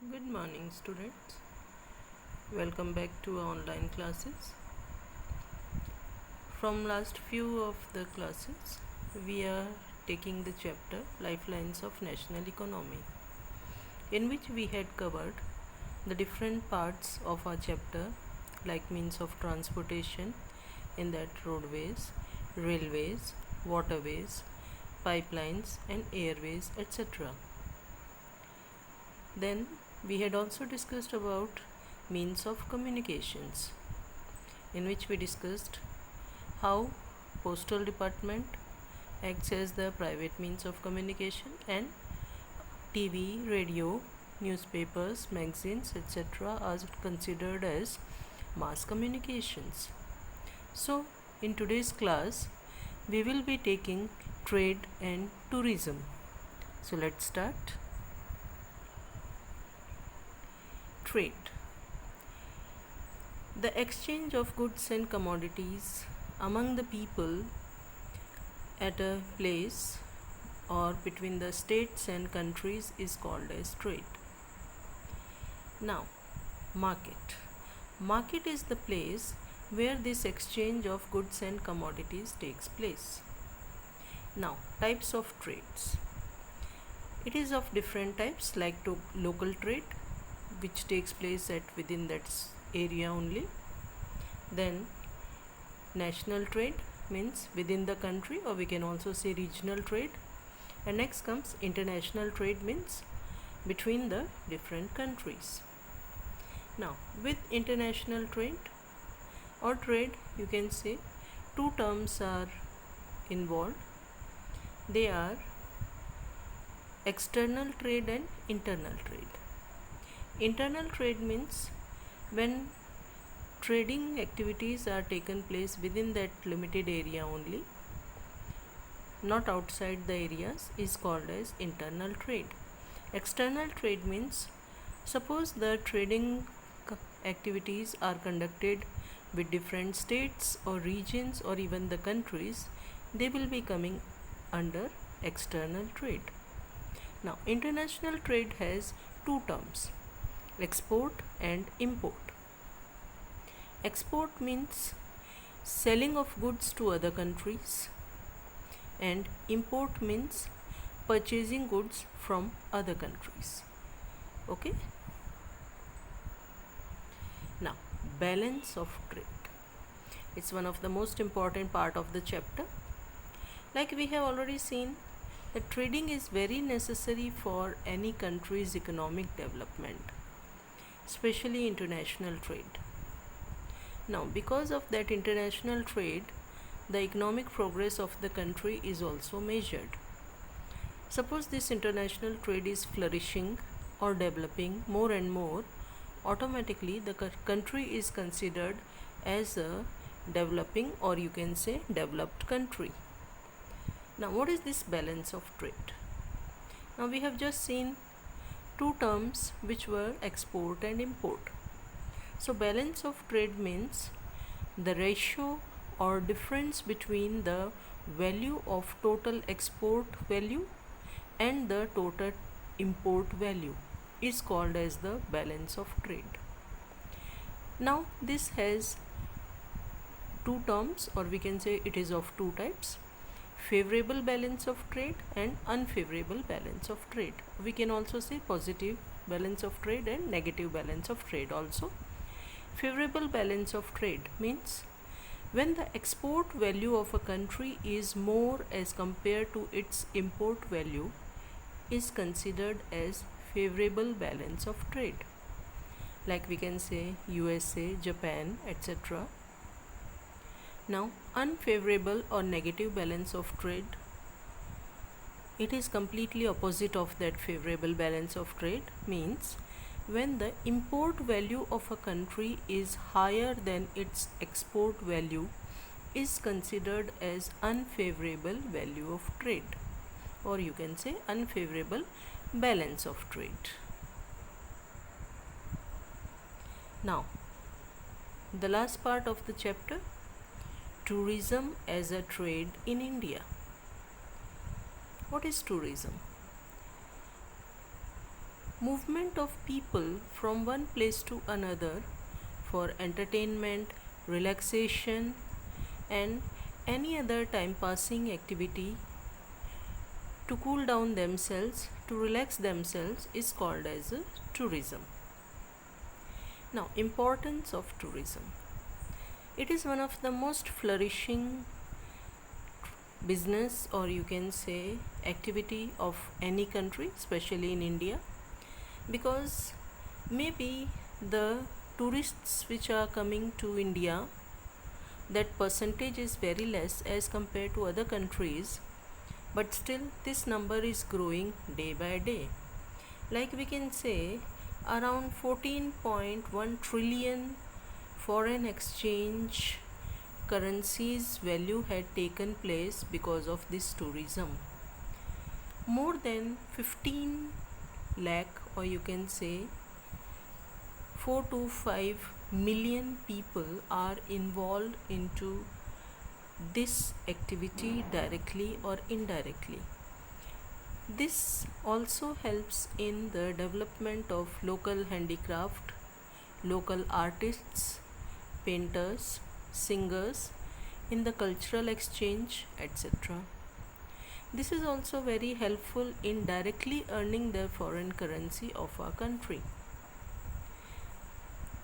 Good morning, students. Welcome back to our online classes. From last few of the classes, we are taking the chapter Lifelines of National Economy, in which we had covered the different parts of our chapter, like means of transportation, in that roadways, railways, waterways, pipelines, and airways, etc. Then we had also discussed about means of communications, in which we discussed how postal department acts as the private means of communication and TV, radio, newspapers, magazines, etc. are considered as mass communications. So in today's class we will be taking trade and tourism. So let's start. Trade. The exchange of goods and commodities among the people at a place or between the states and countries is called as trade. Now, market. Market is the place where this exchange of goods and commodities takes place. Now, types of trades. It is of different types, like to local trade, which takes place at within that area only. Then national trade means within the country, or we can also say regional trade. And next comes international trade, means between the different countries. Now with international trade or trade, you can say two terms are involved. They are external trade and internal trade. Internal trade means when trading activities are taken place within that limited area only, not outside the areas, is called as internal trade. External trade means suppose the trading activities are conducted with different states or regions or even the countries, they will be coming under external trade. Now international trade has two terms, export and import. Export means selling of goods to other countries, and import means purchasing goods from other countries. Okay. Now balance of trade. It's one of the most important part of the chapter. Like we have already seen that trading is very necessary for any country's economic development, especially international trade. Now because of that international trade, the economic progress of the country is also measured. Suppose this international trade is flourishing or developing more and more, automatically the country is considered as a developing, or you can say developed country. Now what is this balance of trade? Now we have just seen two terms which were export and import. So balance of trade means the ratio or difference between the value of total export value and the total import value is called as the balance of trade. Now this has two terms, or we can say it is of two types: favorable balance of trade and unfavorable balance of trade. We can also say positive balance of trade and negative balance of trade also. Favorable balance of trade means when the export value of a country is more as compared to its import value, is considered as favorable balance of trade. Like we can say USA, Japan, etc. Now unfavorable or negative balance of trade, it is completely opposite of that favorable balance of trade, means when the import value of a country is higher than its export value, is considered as unfavorable value of trade, or you can say unfavorable balance of trade. Now the last part of the chapter, tourism as a trade in India. What is tourism? movement of people from one place to another for entertainment, relaxation, and any other time passing activity to cool down themselves, to relax themselves is called as a tourism. Now, importance of tourism. It is one of the most flourishing business, or you can say activity, of any country, especially in India, because maybe the tourists which are coming to India, that percentage is very less as compared to other countries, but still this number is growing day by day. Like we can say around 14.1 trillion foreign exchange currencies value had taken place because of this tourism. More than 15 lakh, or you can say 4 to 5 million people are involved into this activity directly or indirectly. This also helps in the development of local handicraft, local artists, painters, singers, in the cultural exchange, etc. This is also very helpful in directly earning the foreign currency of our country.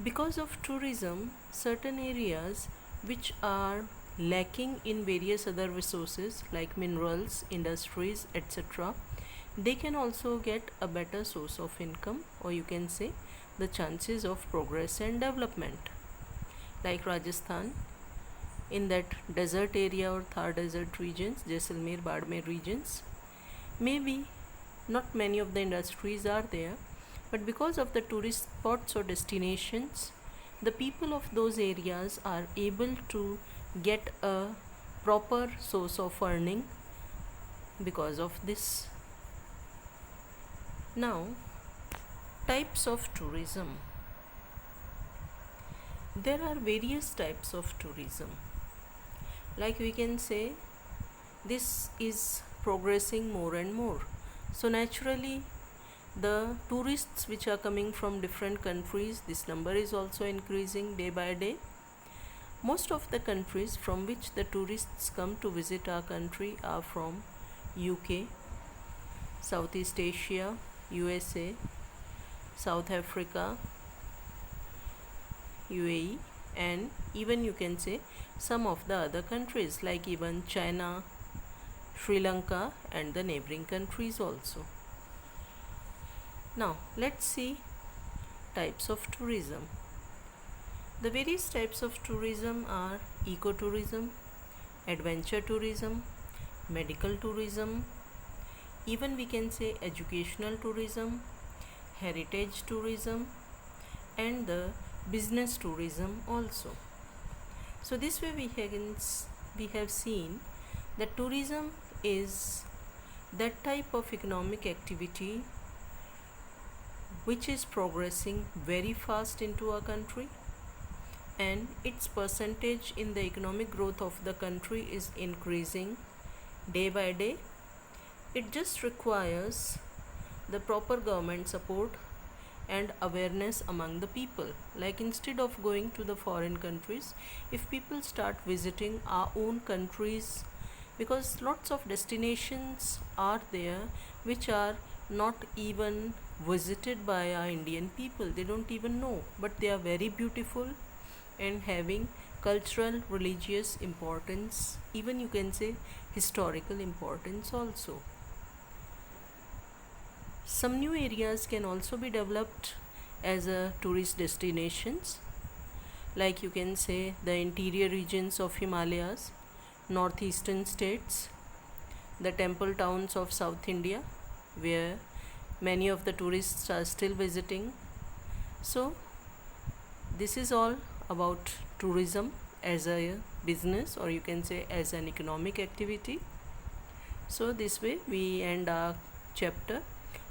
Because of tourism, certain areas which are lacking in various other resources like minerals, industries, etc., they can also get a better source of income, or you can say the chances of progress and development. Like Rajasthan, in that desert area or Thar desert regions, Jaisalmer, Badmer regions, maybe not many of the industries are there, but because of the tourist spots or destinations, the people of those areas are able to get a proper source of earning because of this. Now, types of tourism. There are various types of tourism. Like we can say, this is progressing more and more. So naturally, the tourists which are coming from different countries, this number is also increasing day by day. Most of the countries from which the tourists come to visit our country are from UK, Southeast Asia, USA, South Africa, UAE, and even you can say some of the other countries like even China, Sri Lanka, and the neighboring countries also. Now let's see types of tourism. The various types of tourism are ecotourism, adventure tourism, medical tourism, even we can say educational tourism, heritage tourism, and the business tourism also. So this way we have seen that tourism is that type of economic activity which is progressing very fast into our country, and its percentage in the economic growth of the country is increasing day by day. It just requires the proper government support and awareness among the people. Like instead of going to the foreign countries, if people start visiting our own countries, because lots of destinations are there which are not even visited by our Indian people, they don't even know, but they are very beautiful and having cultural, religious importance, even you can say historical importance also. Some new areas can also be developed as a tourist destinations, like you can say the interior regions of Himalayas, northeastern states, the temple towns of South India, where many of the tourists are still visiting. So this is all about tourism as a business, or you can say as an economic activity. So this way we end our chapter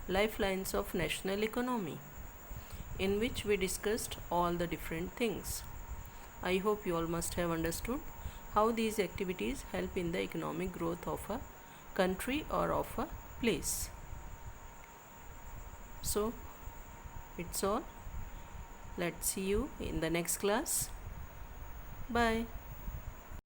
Lifelines of National Economy, in which we discussed all the different things. I hope you all must have understood how these activities help in the economic growth of a country or of a place. So It's all. Let's see you in the next class. Bye.